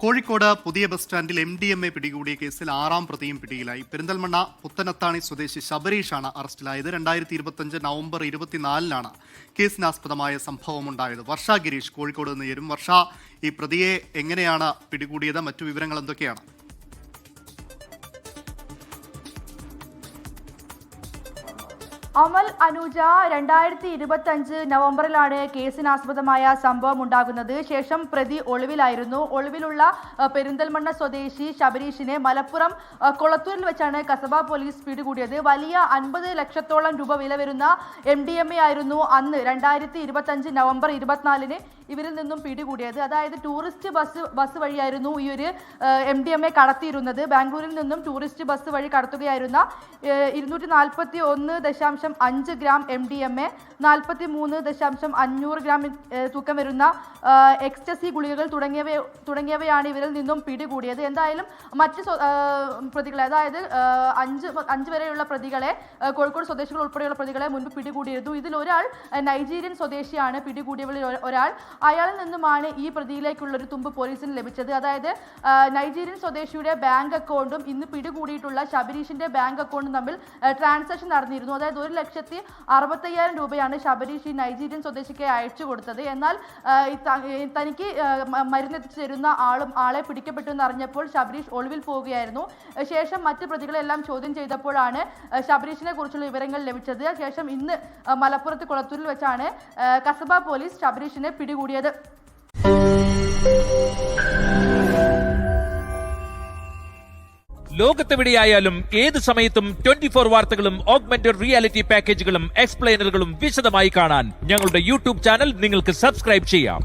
കോഴിക്കോട് പുതിയ ബസ് സ്റ്റാൻഡിൽ MDMA പിടികൂടിയ കേസിൽ 6ാം പ്രതിയും പിടിയിലായി. പെരിന്തൽമണ്ണ പുത്തനത്താണി സ്വദേശി ശബരീഷാണ് അറസ്റ്റിലായത്. 2025 നവംബർ 24-നാണ് കേസിനാസ്പദമായ സംഭവമുണ്ടായത്. വർഷ ഗിരീഷ് കോഴിക്കോട് നിന്ന് ചേരും. വർഷ, ഈ പ്രതിയെ എങ്ങനെയാണ് പിടികൂടിയത്? മറ്റു വിവരങ്ങൾ എന്തൊക്കെയാണ്? അമൽ അനുജ 2025 നവംബറിലാണ് കേസിനാസ്പദമായ സംഭവം ഉണ്ടാകുന്നത്. ശേഷം പ്രതി ഒളിവിലായിരുന്നു. ഒളിവിലുള്ള പെരിന്തൽമണ്ണ സ്വദേശി ശബരീഷിനെ മലപ്പുറം കൊളത്തൂരിൽ വെച്ചാണ് കസബ പോലീസ് പിടികൂടിയത്. വലിയ 50 ലക്ഷത്തോളം രൂപ വില വരുന്ന MDMA ആയിരുന്നു അന്ന് 2025 നവംബർ 24-ന് ഇവരിൽ നിന്നും പിടികൂടിയത്. അതായത് ടൂറിസ്റ്റ് ബസ് വഴിയായിരുന്നു ഈ ഒരു MDMA കടത്തിയിരുന്നത്. ബാംഗ്ലൂരിൽ നിന്നും ടൂറിസ്റ്റ് ബസ് വഴി കടത്തുകയായിരുന്ന 241.5 ഗ്രാം MDMA, 43.500 ഗ്രാം തൂക്കം വരുന്ന എക്സ്റ്റസി ഗുളികകൾ തുടങ്ങിയവയാണ് ഇവരിൽ നിന്നും പിടികൂടിയത്. എന്തായാലും മറ്റ് പ്രതികളെ, അതായത് 5 വരെയുള്ള പ്രതികളെ, കോഴിക്കോട് സ്വദേശികൾ ഉൾപ്പെടെയുള്ള പ്രതികളെ മുൻപ് പിടികൂടിയിരുന്നു. ഇതിൽ ഒരാൾ നൈജീരിയൻ സ്വദേശിയാണ്. പിടികൂടിയവരിൽ ഒരാൾ. അയാളിൽ നിന്നുമാണ് ഈ പ്രതിയിലേക്കുള്ള ഒരു തുമ്പ് പോലീസിന് ലഭിച്ചത്. അതായത് നൈജീരിയൻ സ്വദേശിയുടെ ബാങ്ക് അക്കൗണ്ടും ഇന്ന് പിടികൂടിയിട്ടുള്ള ശബരീഷിന്റെ ബാങ്ക് അക്കൗണ്ടും തമ്മിൽ ട്രാൻസാക്ഷൻ നടന്നിരുന്നു. അതായത് 1,60,000 രൂപയാണ് ശബരീഷ് ഈ നൈജീരിയൻ സ്വദേശിക്ക് അയച്ചു കൊടുത്തത്. എന്നാൽ തനിക്ക് മരുന്നെത്തിച്ചു തരുന്ന ആളെ പിടിക്കപ്പെട്ടു എന്നറിഞ്ഞപ്പോൾ ശബരീഷ് ഒളിവിൽ പോവുകയായിരുന്നു. ശേഷം മറ്റ് പ്രതികളെല്ലാം ചോദ്യം ചെയ്തപ്പോഴാണ് ശബരീഷിനെ കുറിച്ചുള്ള വിവരങ്ങൾ ലഭിച്ചത്. ശേഷം ഇന്ന് മലപ്പുറത്ത് കൊളത്തൂരിൽ വെച്ചാണ് കസബ പോലീസ് ശബരീഷിനെ പിടികൂടിയത്. ലോകത്തെവിടെയായാലും ഏത് സമയത്തും 24 വാർത്തകളും ഓഗ്മെന്റഡ് റിയാലിറ്റി പാക്കേജുകളും എക്സ്പ്ലെയിനറുകളും വിശദമായി കാണാൻ ഞങ്ങളുടെ YouTube ചാനൽ നിങ്ങൾക്ക് സബ്സ്ക്രൈബ് ചെയ്യാം.